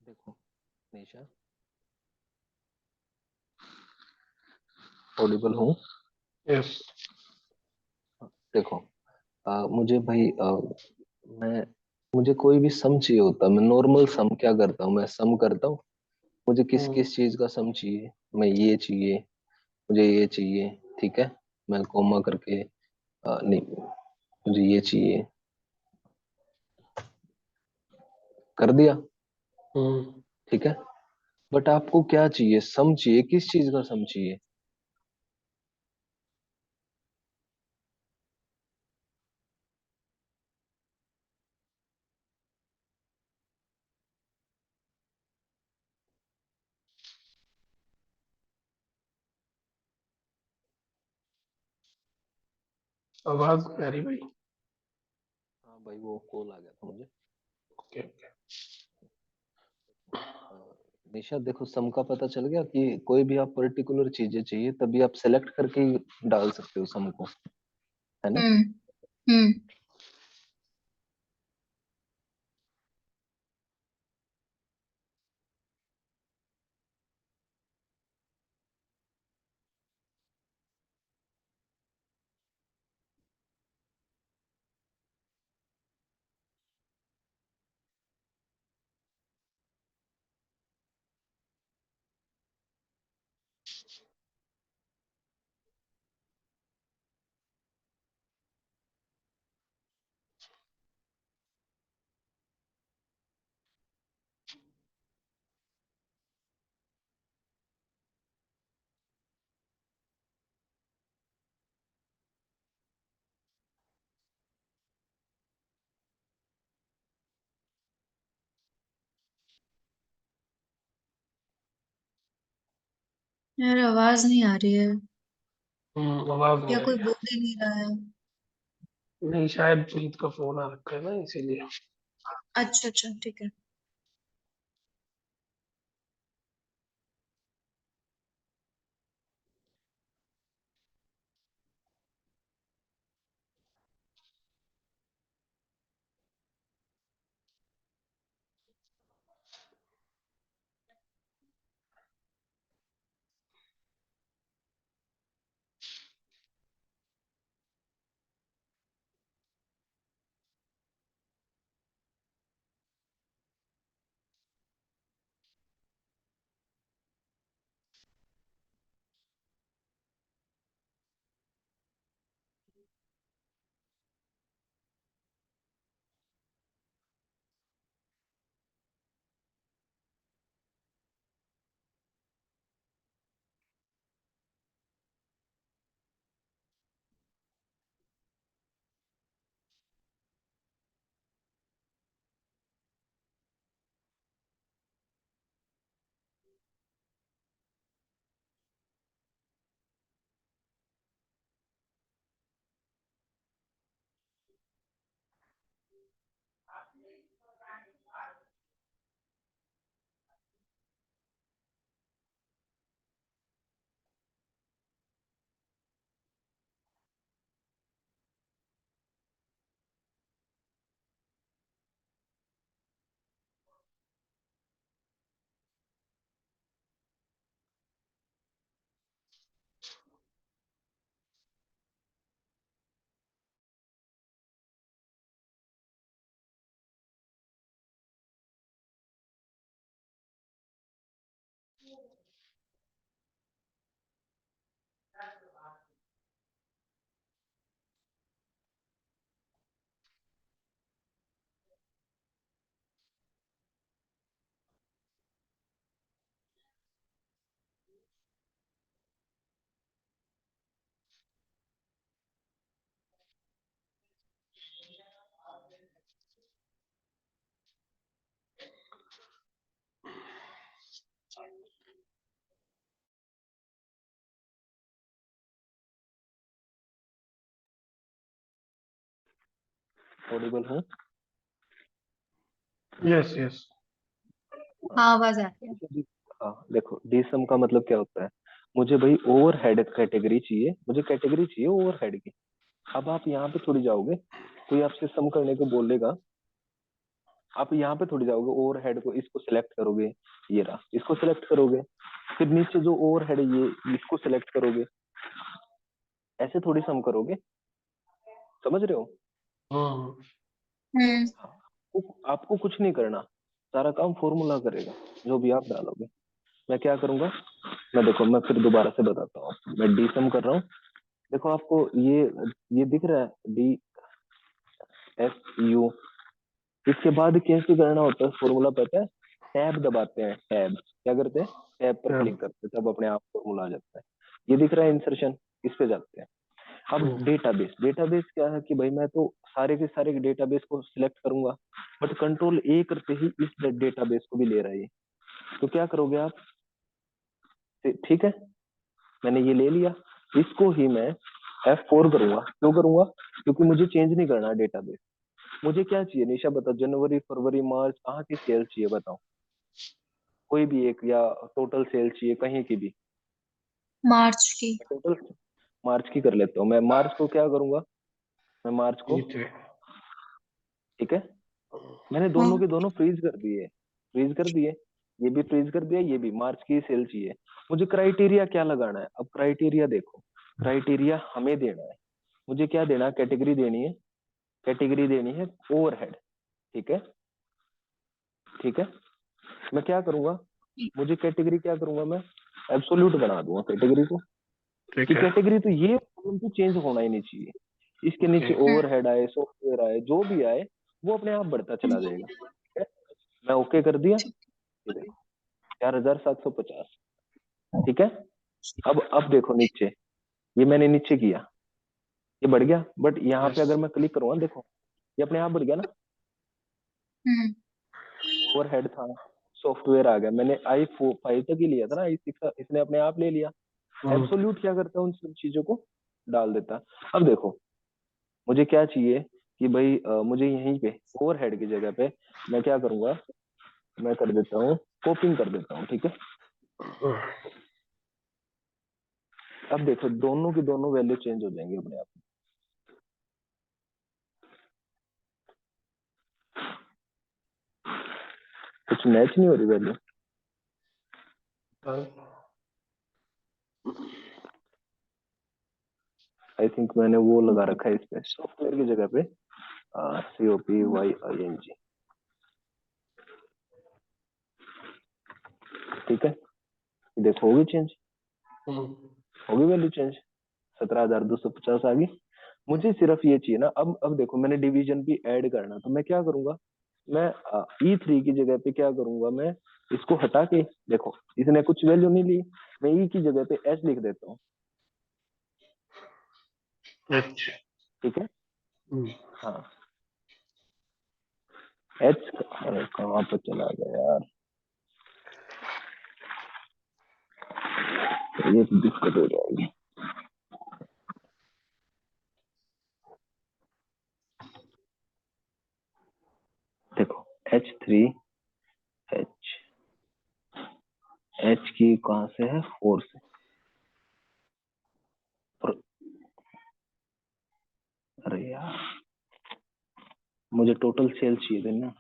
देखो निशा, ऑडिबल हूँ। यस। देखो मुझे भाई मैं मुझे कोई भी सम चाहिए होता, मैं नॉर्मल सम क्या करता हूँ, मैं सम करता हूँ। मुझे किस हम्म। किस चीज का सम चाहिए, मैं ये चाहिए, मुझे ये चाहिए, ठीक है। मैं कोमा करके नहीं, मुझे ये चाहिए, कर दिया, हम्म। ठीक है। बट आपको क्या चाहिए, सम चाहिए, किस चीज का सम चाहिए? आवाज नहीं आ रही भाई। हाँ भाई, वो कॉल आ गया था मुझे। Okay okay. अ, निशा देखो, सम का पता चल गया कि कोई भी आप पर्टिकुलर चीजें चाहिए तभी आप सेलेक्ट करके ही डाल सकते हो सम को, है ना। हम्म। हम्म। यार आवाज नहीं आ रही है, आवाज नहीं या आ कोई रही है। बोल ही नहीं रहा है। नहीं, शायद प्रीत का फोन आ रखा है ना, इसीलिए। अच्छा अच्छा, ठीक है। ऑडिबल हूँ। Yes yes. हाँ, हाँ आवाज आ रही है। देखो हाँ देखो, डी सम का मतलब क्या होता है। मुझे भाई ओवर हेड कैटेगरी चाहिए, मुझे कैटेगरी चाहिए ओवर हेड की। अब आप यहाँ पे थोड़ी जाओगे, कोई आपसे सम करने को बोलेगा, आप यहाँ पे थोड़ी जाओगे ओवर हेड को, इसको सिलेक्ट करोगे, ये रहा, इसको सिलेक्ट करोगे, फिर नीचे जो ओवर हेड है ये, इसको सिलेक्ट करोगे, ऐसे थोड़ी सम करोगे, समझ रहे हो? हम्म। हम्म आपको कुछ नहीं करना, सारा काम फॉर्मूला करेगा जो भी आप डालोगे। मैं क्या करूंगा, मैं देखो मैं फिर दोबारा से बताता हूँ, मैं डी सम कर रहा हूँ। देखो आपको ये दिख रहा है, डी एफ यू, इसके बाद कैसे करना होता है फॉर्मूला पता है? टैब दबाते हैं, टैब क्या करते हैं, टैब पर हाँ, क्लिक करते हैं, तब अपने आप फॉर्मूला आ जाता है। ये दिख रहा है इंसर्शन, इस पे जाते हैं। अब डेटाबेस, डेटाबेस क्या है कि भाई मैं तो सारे के सारे डेटाबेस को सिलेक्ट करूंगा, बट कंट्रोल ए करते ही इस डेटाबेस को भी ले रहा है ये। तो क्या करोगे आप, ठीक है, मैंने ये ले लिया, इसको ही मैं F4 करूंगा। क्यों करूंगा? क्योंकि मुझे चेंज नहीं करना डेटाबेस। मुझे क्या चाहिए निशा बता, जनवरी फरवरी मार्च कहाँ की सेल चाहिए बताओ, कोई भी एक, या टोटल सेल चाहिए कहीं की भी? मार्च की। टोटल मार्च की कर लेता हूँ। मैं मार्च को क्या करूंगा, मैं मार्च को, ठीक है। ठीक है, मैंने दोनों हाँ के दोनों फ्रीज कर दिए, फ्रीज कर दिए, ये भी फ्रीज कर दिया, ये भी मार्च की सेल चाहिए। मुझे क्राइटेरिया क्या लगाना है, अब क्राइटेरिया देखो, क्राइटेरिया हमें देना है, मुझे क्या देना है, कैटेगरी देनी है, कैटेगरी देनी है ओवरहेड, ठीक है, ठीक है। मैं क्या करूंगा, मुझे कैटेगरी क्या करूंगा मैं, एब्सोल्यूट बना दूंगा कैटेगरी को, ठीक कि है। कैटेगरी तो ये तो चेंज होना ही नहीं चाहिए, इसके नीचे ठीक। हम्म ओवरहेड आए, सॉफ्टवेयर आए, जो भी आए वो अपने आप बढ़ता चला जाएगा, ठीक है? मैं ओके कर दिया, ये देखो 4750, ठीक है। अब देखो नीचे, ये मैंने नीचे किया, ये बढ़ गया, बट यहाँ पे यस। अगर मैं क्लिक करूंगा देखो, ये अपने आप बढ़ गया ना, हम्म ओवरहेड था, सॉफ्टवेयर आ गया, मैंने i5 तक ही लिया था ना, i6 इसने अपने आप ले लिया। एब्सोल्यूट क्या करता है, उन सब चीजों को डाल देता है। अब देखो मुझे क्या चाहिए कि भाई मुझे यहीं पे ओवरहेड की जगह पे मैं क्या करूंगा, मैं कर देता हूँ, कॉपिंग कर देता हूँ, ठीक है। अब देखो दोनों की दोनों वैल्यू चेंज हो जाएंगे अपने आप, कुछ मैच नहीं हो रही वैल्यू। आई थिंक मैंने वो लगा रखा है इस पे, सॉफ्टवेयर की जगह पे COPYING, ठीक है। देखो होगी चेंज, होगी वैल्यू चेंज, 17,250 आ गई। मुझे सिर्फ ये चाहिए ना, अब देखो मैंने डिवीजन भी ऐड करना, तो मैं क्या करूंगा, मैं E3 की जगह पे क्या करूंगा, मैं इसको हटा के, देखो इसने कुछ वैल्यू नहीं ली, मैं ई की जगह पे एच लिख देता हूँ, अच्छा। ठीक है। हाँ एच, कहाँ पर चला गया यार, ये तो दिक्कत हो जाएगी। देखो H3, एच, एच की कहाँ से है, 4 से, और अरे यार मुझे टोटल सेल चाहिए थे ना,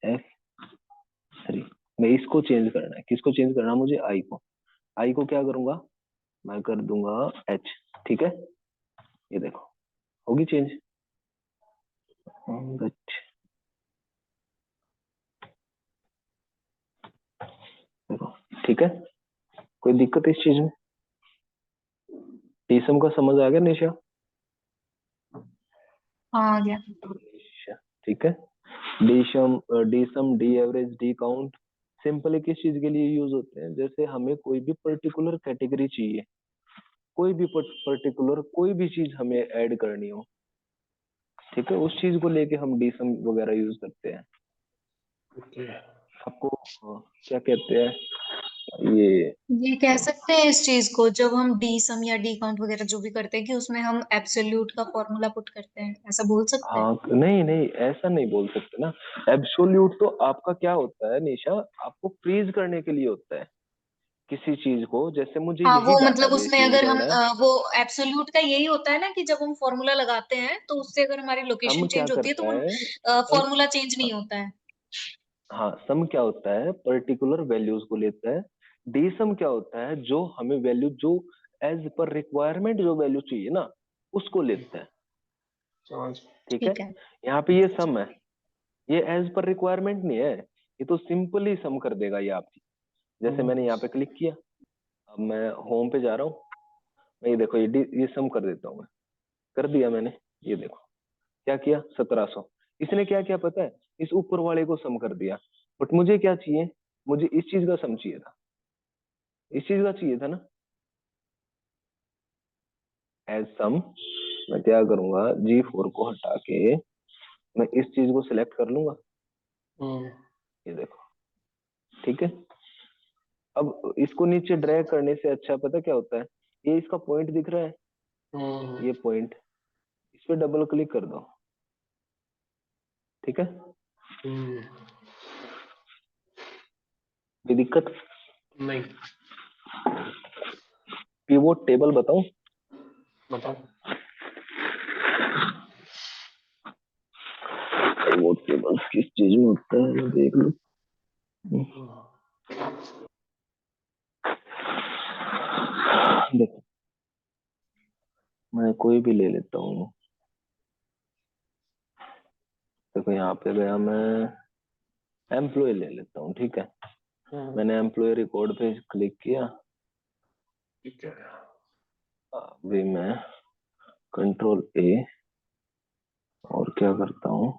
F3, मैं इसको चेंज करना है, किसको चेंज करना है मुझे, आई को, आई को क्या करूंगा, मैं कर दूंगा एच, ठीक है। ये देखो होगी चेंज, देखो, ठीक है, कोई दिक्कत इस चीज में, टीसम का समझ आ गया निशा? हाँ, आ गया। निशा, ठीक है। DSUM, DSUM, D average, D count, simple किस चीज के लिए यूज होते हैं, जैसे हमें कोई भी पर्टिकुलर कैटेगरी चाहिए, कोई भी पर्टिकुलर कोई भी चीज हमें ऐड करनी हो, ठीक है, उस चीज को लेके हम डीसम वगैरह यूज करते हैं। ओके। आपको क्या कहते हैं ये, ये कह सकते हैं इस चीज को, जब हम डी सम या डी काउंट वगैरह जो भी करते हैं, कि उसमें हम एब्सोल्यूट का फॉर्मूला पुट करते हैं, ऐसा बोल सकते हैं। हाँ नहीं नहीं ऐसा नहीं बोल सकते ना, एब्सोल्यूट तो आपका क्या होता है निशा, आपको फ्रीज करने के लिए होता है किसी चीज को, जैसे मुझे हाँ, यही वो मतलब डाटाबेस उसमें यूज अगर हम करना है। वो एब्सोल्यूट का यही होता है ना, कि जब हम फॉर्मूला लगाते हैं तो उससे अगर हमारी सम लोकेशन क्या चेंज होती है तो करता वो है, सम, फॉर्मूला चेंज नहीं होता है। हाँ, सम क्या होता है, पर्टिकुलर वैल्यूज को लेता है। डी सम क्या होता है, जो हमें वैल्यू जो एज पर रिक्वायरमेंट जो वैल्यू चाहिए ना उसको लेता है। समझ। ठीक है, ठीक है। यहाँ पे ये सम है, ये एज पर रिक्वायरमेंट नहीं है, ये तो सिंपली सम कर देगा ये आपकी। जैसे मैंने यहाँ पे क्लिक किया, अब मैं होम पे जा रहा हूँ, मैं ये देखो ये सम कर देता हूँ मैं, कर दिया मैंने। ये देखो क्या किया, 1700। इसने क्या किया पता है, इस ऊपर वाले को सम कर दिया। बट मुझे क्या चाहिए, मुझे इस चीज का सम चाहिए था, इस चीज का चाहिए था ना। एज सम मैं क्या करूंगा, G4 को हटा के मैं इस चीज को सिलेक्ट कर लूंगा। ये देखो, ठीक है। अब इसको नीचे ड्रैग करने से अच्छा पता क्या होता है, ये इसका पॉइंट दिख रहा है, ये पॉइंट, इस पे डबल क्लिक कर दो। ठीक है, कोई दिक्कत? नहीं। पिवोट टेबल बताऊं? बताओ। पिवोट टेबल किस चीज में होता है, देख लो। देखो मैं कोई भी ले लेता हूँ। देखो यहाँ पे गया, मैं एम्प्लॉय ले लेता हूँ। ठीक है, मैंने एम्प्लॉय रिकॉर्ड पे क्लिक किया। ठीक है। अभी मैं कंट्रोल ए और क्या करता हूँ,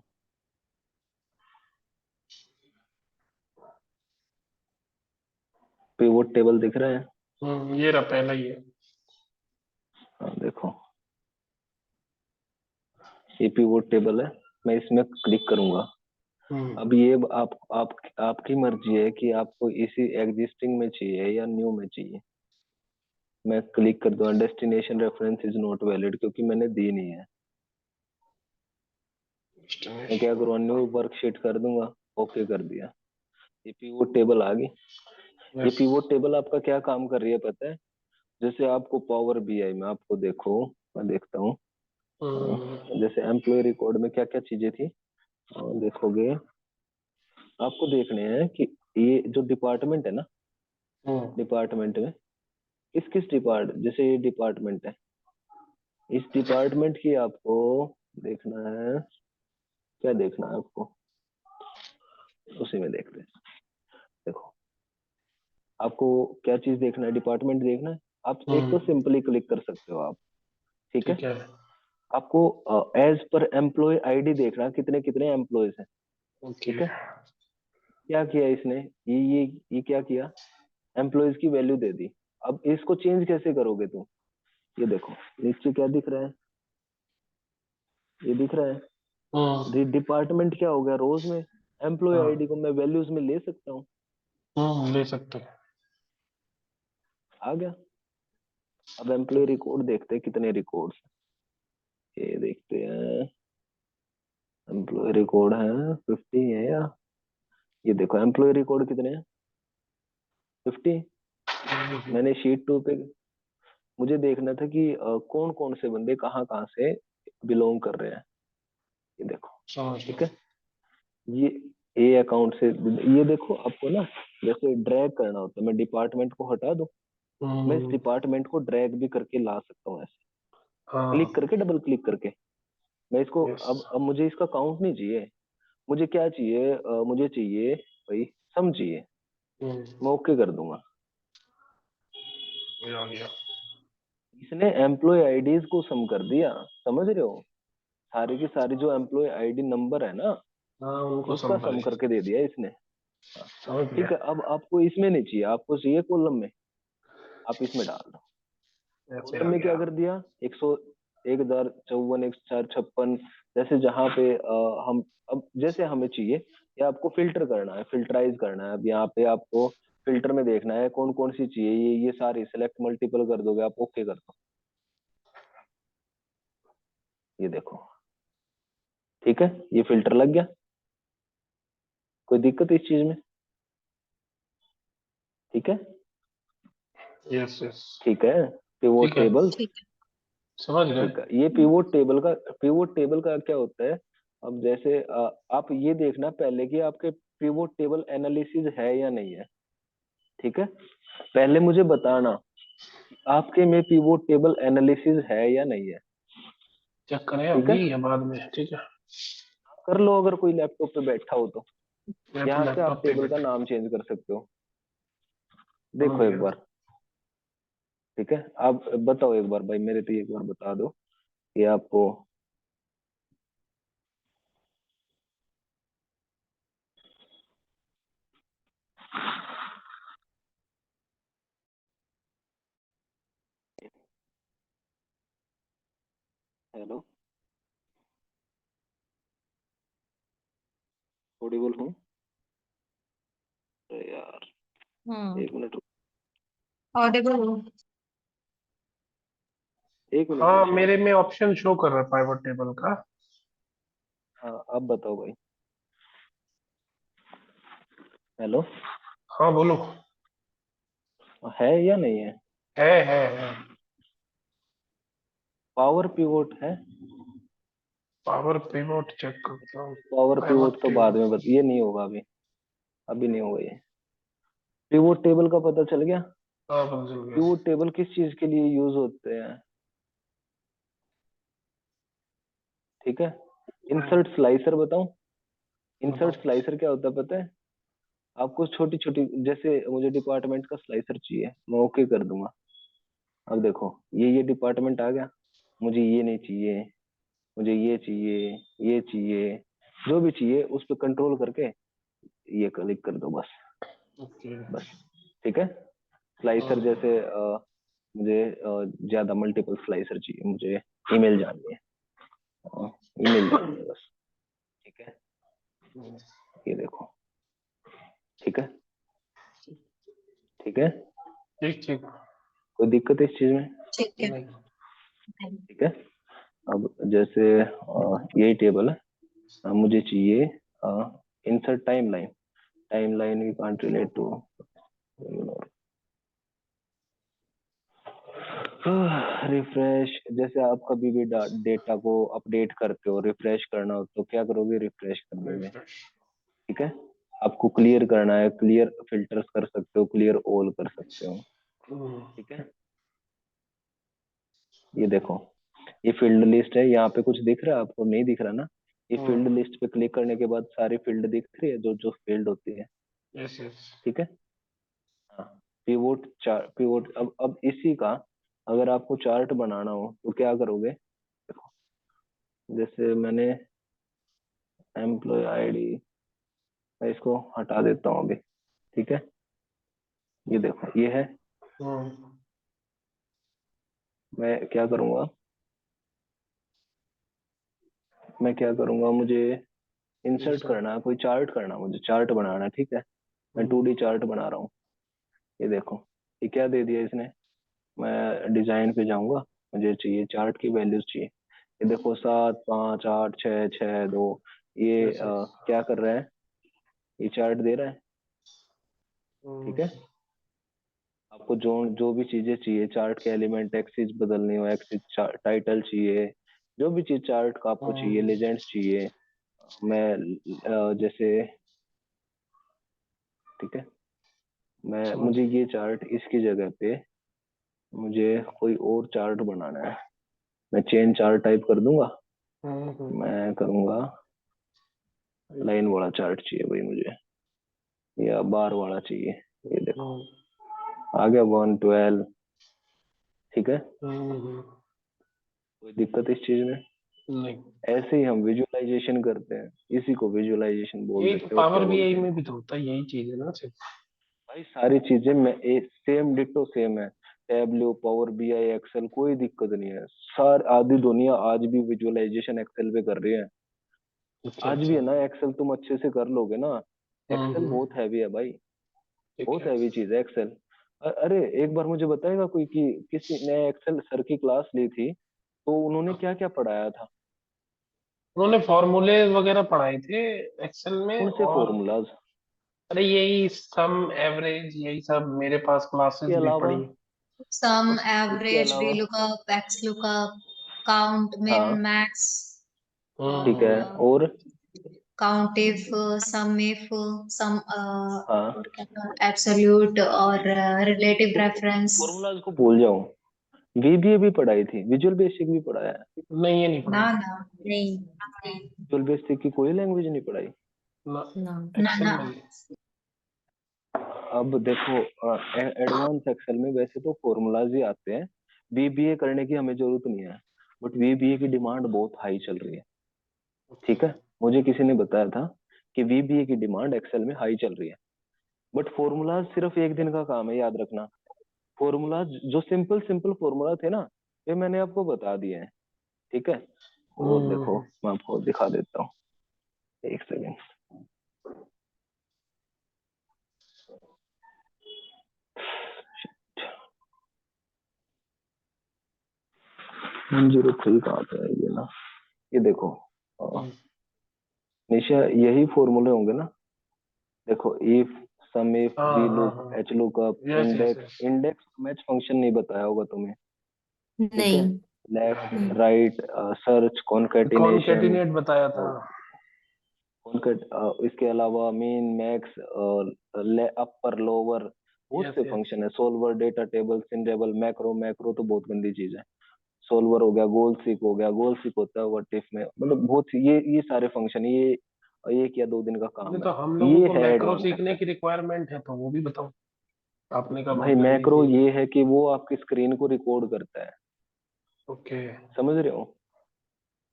पिवोट टेबल दिख रहा है। ये रहा पहला ही है। हाँ देखो, ये पिवोट टेबल है, मैं इसमें क्लिक करूंगा। अब ये आप आपकी मर्जी है कि आपको इसी एग्जिस्टिंग में चाहिए या न्यू में चाहिए। मैं क्लिक कर दूंगा, destination reference is not valid, क्योंकि मैंने दी नहीं है। मैं क्या करूँगा, न्यू वर्कशीट कर दूंगा, ओके कर दिया। ये पिवोट टेबल आ गई। ये पिवोट टेबल आपका क्या काम कर रही है पता है, जैसे आपको पावर बीआई में, आपको देखो मैं देखता हूँ, जैसे एम्प्लॉय रिकॉर्ड में क्या क्या चीजें थी, देखोगे आपको देखने हैं कि ये जो डिपार्टमेंट है ना, डिपार्टमेंट में किस डिपार्ट, जैसे ये डिपार्टमेंट है, इस डिपार्टमेंट की आपको देखना है। क्या देखना है आपको, उसी में देखते हैं। देखो आपको क्या चीज देखना है, डिपार्टमेंट देखना है। आप एक तो सिंपली क्लिक कर सकते हो आप। ठीक है, ठीक है। आपको एज पर एम्प्लॉय आईडी देखना, कितने कितने एम्प्लॉयज हैं। ओके। ठीक है, क्या किया इसने, ये क्या किया, एम्प्लॉयज की वैल्यू दे दी। अब इसको चेंज कैसे करोगे तुम, ये देखो नीचे क्या दिख रहा है, ये दिख रहा है डिपार्टमेंट क्या हो गया, रोज में एम्प्लॉय हाँ। आईडी को मैं वैल्यूज में ले सकता हूँ। ले सकते हैं। आ गया। अब एम्प्लॉय रिकॉर्ड देखते हैं कितने रिकॉर्ड्स, ये देखते हैं। एम्प्लॉय रिकॉर्ड है 50 है या, ये देखो एम्प्लॉय रिकॉर्ड कितने हैं, 50। मैंने शीट 2 पे, मुझे देखना था कि कौन कौन से बंदे कहाँ कहाँ से बिलोंग कर रहे हैं। ये देखो, समझ ठीक है, ये ए अकाउंट से, ये देखो आपको ना, जैसे ड्रैग करना होता है, मैं डिपार्टमेंट को हटा दूं, मैं इस डिपार्टमेंट को ड्रैग भी करके ला सकता हूँ ऐसे, क्लिक हाँ। करके, डबल क्लिक करके। मैं इसको यस। अब मुझे इसका काउंट नहीं चाहिए, मुझे क्या चाहिए, मुझे चाहिए भाई सम चाहिए, मैं ओके कर दूंगा। आ गया। इसने एम्प्लॉय आईडीज को सम कर दिया, समझ रहे हो, सारी की सारी जो एम्प्लॉय आईडी नंबर है ना, हाँ, उनको उसका संभल सम करके दे दिया इसने। हाँ, समझ गया। ठीक है, अब आपको इसमें नहीं चाहिए, आपको चाहिए कॉलम में, आप इसमें डाल दो। ऐसे कॉलम आ में क्या गया। कर दिया, 100, 1054, 1456, जैसे जहाँ पे हम, अब जैसे हमें चाहिए, या आपको फिल्टर करना है, फिल्टराइज करना है। अब यहाँ पे आपको फिल्टर में देखना है कौन कौन सी चाहिए, ये सारी सिलेक्ट मल्टीपल कर दोगे आप, ओके कर दो। ये देखो, ठीक है, ये फिल्टर लग गया, कोई दिक्कत इस चीज में? ठीक है, यस यस। ठीक है, पिवोट ठीक है। टेबल। ठीक है। समझ गए। ठीक है, ये पिवोट टेबल का क्या होता है, अब जैसे आप ये देखना पहले कि आपके पिवोट टेबल एनालिसिस है या नहीं है, ठीक है। पहले मुझे बताना आपके में पिवोट टेबल एनालिसिस है या नहीं है, चेक करें ठीक है। अभी या बाद में? ठीक है, कर लो अगर कोई लैपटॉप पे बैठा हो तो, मैं तो यहाँ से आप लैपटॉप पे टेबल का बैठा हूँ। नाम चेंज कर सकते हो, समझ देखो एक गया। बार, ठीक है। आप बताओ एक बार भाई, मेरे तो एक बार बता दो कि आपको। हेलो, ऑडिबल हूँ? अरे यार, एक मिनट ऑडिबल हो। एक मिनट हाँ, रुको मेरे बस। में ऑप्शन शो कर रहा है पाइवट टेबल का। हाँ आप बताओ भाई। हेलो, हाँ बोलो। है या नहीं है? है। पावर पिवोट है? पावर पिवोट चेक करता हूँ। पावर पिवोट पाइवट तो बाद टेबल। में ये नहीं होगा अभी, अभी नहीं होगा ये। पिवोट टेबल का पता चल गया? हाँ बदल गया। पिवोट टेबल किस चीज के लिए यूज होते हैं, ठीक है। इंसर्ट स्लाइसर बताऊं? इंसर्ट बताओ। स्लाइसर क्या होता है पता है आपको? छोटी छोटी, जैसे मुझे डिपार्टमेंट का स्लाइसर चाहिए, मैं ओके कर दूंगा। अब देखो, ये डिपार्टमेंट आ गया, मुझे ये नहीं चाहिए, मुझे ये चाहिए, ये चाहिए, जो भी चाहिए उस पर कंट्रोल करके ये क्लिक कर दो बस। ओके। बस, ठीक है। स्लाइसर जैसे मुझे ज्यादा मल्टीपल स्लाइसर चाहिए, मुझे ईमेल जाननी है, ईमेल जाननी है बस, ठीक है। ये देखो, ठीक है, ठीक है। ठीक ठीक। कोई दिक्कत है इस चीज में? ठीक है। नहीं। ठीक है। अब जैसे यही टेबल है, मुझे चाहिए insert timeline. Timeline we can't relate to, refresh. जैसे आप कभी भी डेटा को अपडेट करते हो, रिफ्रेश करना हो तो क्या करोगे? रिफ्रेश कर दोगे, रिफ्रेश। ठीक है। आपको क्लियर करना है, क्लियर फिल्टर्स कर सकते हो, क्लियर ऑल कर सकते हो, ठीक है। ये देखो, ये फील्ड लिस्ट है, यहाँ पे कुछ दिख रहा है आपको? नहीं दिख रहा ना? ये फील्ड लिस्ट पे क्लिक करने के बाद सारी फील्ड दिख रही है, जो जो फील्ड होती है, यस यस। ठीक है। हाँ, पिवोट चार्ट, पिवोट। अब इसी का अगर आपको चार्ट बनाना हो तो क्या करोगे? देखो, जैसे मैंने एम्प्लॉय आईडी, मैं इसको हटा देता हूँ अभी, ठीक है। ये देखो, ये है। मैं क्या करूंगा, मैं क्या करूंगा, मुझे इंसर्ट करना है, कोई चार्ट करना है, मुझे चार्ट बनाना है, ठीक है। मैं 2D चार्ट बना रहा हूँ। ये देखो, ये क्या दे दिया इसने। मैं डिजाइन पे जाऊंगा, मुझे चाहिए चार्ट की वैल्यूज चाहिए। ये देखो, 7 5 8 6 6 2, ये यस यस। क्या कर रहा है? ये चार्ट दे रहा है, ठीक है। आपको जो जो भी चीजें चाहिए चार्ट के एलिमेंट, एक्सिस बदलनी हो एक्सिस, टाइटल चाहिए, जो भी चीज चार्ट का आपको चाहिए, लेजेंड्स चाहिए, मैं जैसे, ठीक है। मैं समझ मुझे ये चार्ट इसकी जगह पे मुझे कोई और चार्ट बनाना है, मैं चेन चार्ट टाइप कर दूंगा। मैं करूंगा लाइन वाला चार्ट चाहिए भाई मुझे, या बार वाला चाहिए। ये देखो, आ गया 112, ठीक है। कोई दिक्कत इस चीज में? नहीं। ऐसे ही हम विजुअलाइजेशन करते हैं, इसी को विजुअलाइजेशन बोल ये देते हैं, और पावर क्या बीआई बोलते हैं? में भी तो होता है यही चीज है ना सिर्फ। भाई सारी चीजें मैं सेम डिट्टो सेम है। टैबलो, पावर बीआई, एक्सेल, कोई दिक्कत नहीं है। सार आधी दुनिया आज भी विजुअलाइजेशन एक्सेल पे कर रही है, अच्छा आज भी अच्छा। है ना। एक्सेल तुम अच्छे से कर लोगे ना, एक्सेल हम्म। बहुत हैवी है भाई, ठीक बहुत है। हैवी चीज है एक्सेल। अरे एक बार मुझे बताएगा कोई कि किसी ने एक्सेल सर की क्लास ली थी तो उन्होंने क्या क्या पढ़ाया था? उन्होंने फॉर्मूले वगैरह पढ़ाए थे एक्सेल में। कौन से और फॉर्मूलाज अरे यही सम एवरेज यही सब मेरे पास क्लासेस के भी अलावा? पढ़ी। सम, इसके एवरेज, अलावा? VLOOKUP, XLOOKUP, काउंट, मिन, हाँ, मैक्स। ठीक है, और काउंट इफ, सम इफ, सम हाँ, और क्या था, एब्सोल्यूट और रिलेटिव रेफरेंस। फॉर्मूलाज को भूल जाओ। वीबीए भी पढ़ाई थी, विजुअल बेसिक भी पढ़ाया है। नहीं, ये नहीं ना पढ़ाई। ना नहीं विजुअल बेसिक की कोई लैंग्वेज नहीं पढ़ाई। ना, ना एक्सेल ना। में ही। अब देखो, एडवांस एक्सेल में वैसे तो फॉर्मूलाज ही आते हैं, बीबीए करने की हमें जरूरत नहीं है, बट बीबीए की डिमांड बहुत हाई चल रही है। ठीक है, मुझे किसी ने बताया था कि बीबीए की डिमांड एक्सेल में हाई चल रही है, बट फॉर्मूलाज सिर्फ एक दिन का काम है, याद रखना। फॉर्मूलाज जो सिंपल सिंपल फॉर्मूला थे ना, ये मैंने आपको बता दिए हैं। ठीक है, और देखो हम्म। मैं आपको दिखा देता हूँ, एक सेकेंड। 103 कहाँ पे है ये ना, ये देखो, हम्म। निशा यही फॉर्मूले होंगे ना। देखो, इफ, सम इफ, हाँ वी हाँ लुक, हाँ। H lookup, yes yes index. Yes. Index match function नहीं बताया होगा तुम्हें। ठीक है, नहीं। Left, right, search, concatenation, concatenate बताया था। कॉन्केट, इसके अलावा मीन, मैक्स, अपर, लोअर, बहुत यस से यस। फंक्शन है। सोल्वर, डेटा टेबल, सिंटेबल, मैक्रो। मैक्रो तो बहुत गंदी चीज है। सोल्वर हो गया, गोल सीक हो गया, गोल सीक होता है व्हाट इफ में, मतलब बहुत ये सारे फंक्शन, ये 1 या 2 दिन का नहीं काम तो है। हम लोगों ये को है मैक्रो एडवांस सीखने एक्सेल। की रिक्वायरमेंट है, तो वो भी बताओ। आपने कहा भाई बहुत गंदी मैक्रो चीज है। ये है कि वो आपकी स्क्रीन को रिकॉर्ड करता है, ओके। समझ रहे हो।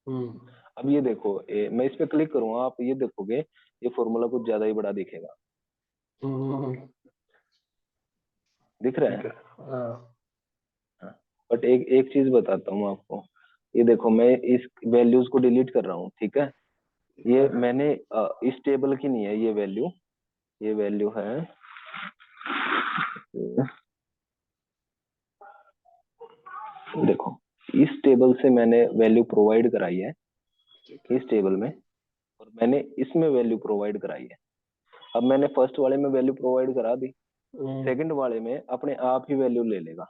हम्म। अब ये देखो, मैं इस पे क्लिक करूंगा, आप ये देखोगे ये फॉर्मूला कुछ ज्यादा ही बड़ा दिखेगा। दिख रहा ठीक है। है। हाँ। हाँ, बट एक एक चीज बताता हूँ आपको। ये देखो, मैं इस वैल्यूज को डिलीट कर रहा हूँ। ठीक है, ठीक ये है। मैंने इस टेबल की नहीं है ये वैल्यू। ये वैल्यू है, देखो, इस टेबल से मैंने वैल्यू प्रोवाइड कराई है, ठीक है। इस टेबल में, और मैंने इसमें वैल्यू प्रोवाइड कराई है। अब मैंने फर्स्ट वाले में वैल्यू प्रोवाइड करा दी, हम्म। सेकंड वाले में अपने आप ही वैल्यू ले लेगा।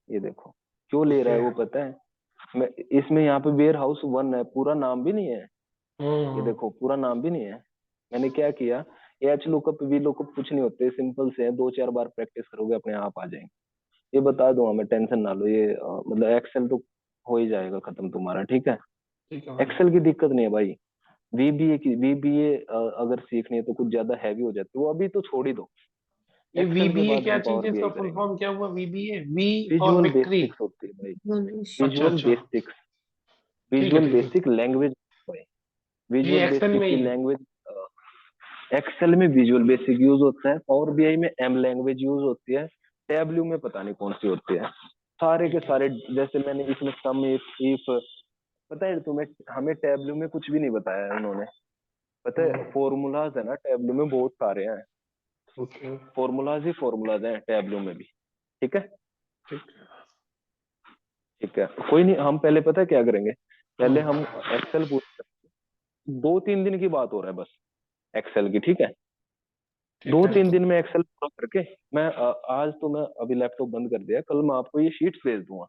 ये देखो, क्यों ले रहा ओके। है वो पता है। मैं इसमें यहाँ पे वेयर हाउस 1 है, पूरा नाम भी नहीं है। ये हम्म। देखो, पूरा नाम भी नहीं है। मैंने क्या किया, एच लुकअप, वी लुकअप कुछ नहीं होते, सिंपल से है, 2-4 बार प्रैक्टिस करोगे अपने आप आ जाएंगे। ये बता दूंगा मैं, टेंशन ना लो, ये मतलब एक्सेल तो हो ही जाएगा खत्म तुम्हारा। ठीक है, ठीक है भाई। एक्सेल की दिक्कत नहीं है भाई। वीबीए अगर सीखनी है तो कुछ ज्यादा हैवी हो जाती है, वो अभी तो छोड़ ही दो। ये एक्सेल के वीबीए बाद क्या हम चीज पावर है, इसका बीआई फुल करेंगे। फॉर्म क्या हुआ? वीबीए, वी और विजुअल विक्ट्री। बेसिक्स होती है भाई, अच्छा विजुअल अच्छा। बेसिक्स, ठीक है विजुअल ठीक है। बेसिक लैंग्वेज भाई। ये विजुअल एक्सेल बेसिक में की ही है। लैंग्वेज, एक्सेल में विजुअल बेसिक यूज होता है, पावर बीआई में एम लैंग्वेज यूज होती है, टैबल्यू में पता नहीं कौन सी होती है। सारे के ठीक है। सारे, जैसे मैंने इसमें सम, इफ, पता है तुम्हें, हमें टैबल्यू में कुछ भी नहीं बताया है उन्होंने। पता है, हम्म। फॉर्मूलाज है ना टैबल्यू में बहुत सारे हैं, ओके। फॉर्मूलाज ही फॉर्मूलाज हैं टैबल्यू में भी। ठीक है, ठीक है। ठीक है, कोई नहीं, हम पहले पता है क्या करेंगे, पहले हम्म। हम एक्सेल पूछ, 2-3 दिन की बात हो रहा है बस एक्सेल की। ठीक है, ठीक दो है। तीन दिन में एक्सेल पूरा करके मैं आज तो मैं अभी लैपटॉप बंद कर दिया, कल मैं आपको ये शीट्स भेज दूंगा।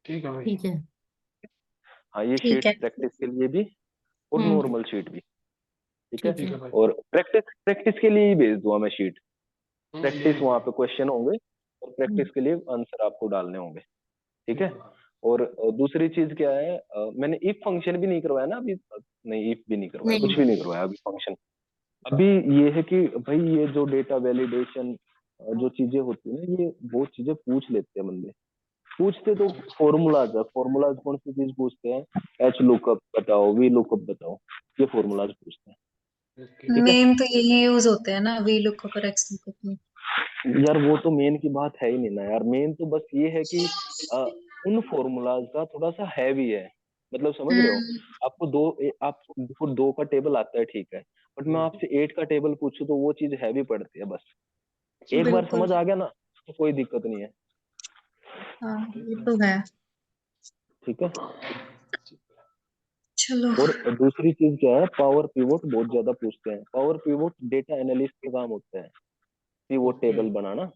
ठीक है भाई। ठीक है। हाँ, ये ठीक शीट्स है। प्रैक्टिस के लिए भी, और हम्म। नॉर्मल शीट भी। ठीक है, ठीक ठीक है। है भाई। और प्रैक्टिस प्रैक्टिस के लिए ही भेज दूंगा मैं शीट। प्रैक्टिस ठीक है। वहां पे क्वेश्चन होंगे, और हम्म। प्रैक्टिस के लिए आंसर आपको डालने होंगे। ठीक ठीक है, है। और दूसरी चीज क्या है, मैंने इफ फंक्शन भी नहीं करवाया ना अभी, नहीं इफ भी नहीं करवाया, नहीं। कुछ भी नहीं करवाया अभी फंक्शन। अभी ये है कि भाई ये जो डेटा वैलिडेशन जो चीजें होती है ना, ये बहुत चीजें पूछ लेते हैं बंदे। पूछते तो फॉर्मूलाज है, फॉर्मूलाज कौन सी चीज पूछते हैं, एच लुकअप बताओ, वी लुकअप बताओ, ये फॉर्मूलाज पूछते हैं। ओके। ठीक है, मेन तो यही यूज होते हैं ना, वी लुकअप और एक्स लुकअप में। यार वो तो मेन की बात है ही नहीं ना यार, मेन तो बस ये है कि उन फॉर्मूलाज का थोड़ा सा हैवी है, मतलब समझ रहे हो। हम्म। आपको आपको 2 का टेबल आता है, ठीक है, बट मैं हम्म। आपसे 8 का टेबल पूछूं तो वो चीज हैवी पड़ती है बस। एक बार बिल्कुल। समझ आ गया ना, तो कोई दिक्कत नहीं है। हाँ, ठीक ये है। तो है। ठीक है, ठीक है। चलो। और दूसरी चीज क्या है, पावर पिवोट बहुत ज्यादा पूछते हैं। पावर पिवोट डेटा एनालिस्ट का काम होता है, पिवोट ओके। टेबल बनाना।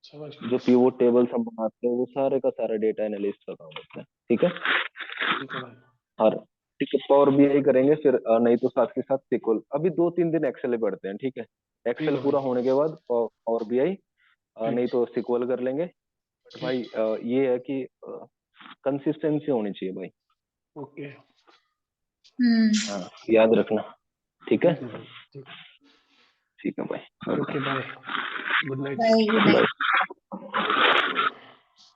समझ जो गया। पिवोट टेबल्स हम बनाते हैं वो सारे का सारा डेटा एनालिस्ट का काम होता है। ठीक है, ठीक है भाई। और ठीक है, पावर बीआई करेंगे, फिर नहीं तो साथ के साथ सिक्वल, अभी 2-3 दिन एक्सेल ही पढ़ते हैं, ठीक है। ठीक एक्सेल है पूरा भाई। होने के बाद पावर बीआई, नहीं ठीक। तो सिक्वल कर लेंगे। बट ठीक। भाई ये है कि कंसिस्टेंसी होनी चाहिए भाई। ओके। हम्म। हाँ, याद रखना। ठीक है। ठीक है भाई। ठीक। ठीक है भाई। Okay bye. Good night. Bye, good night. Bye.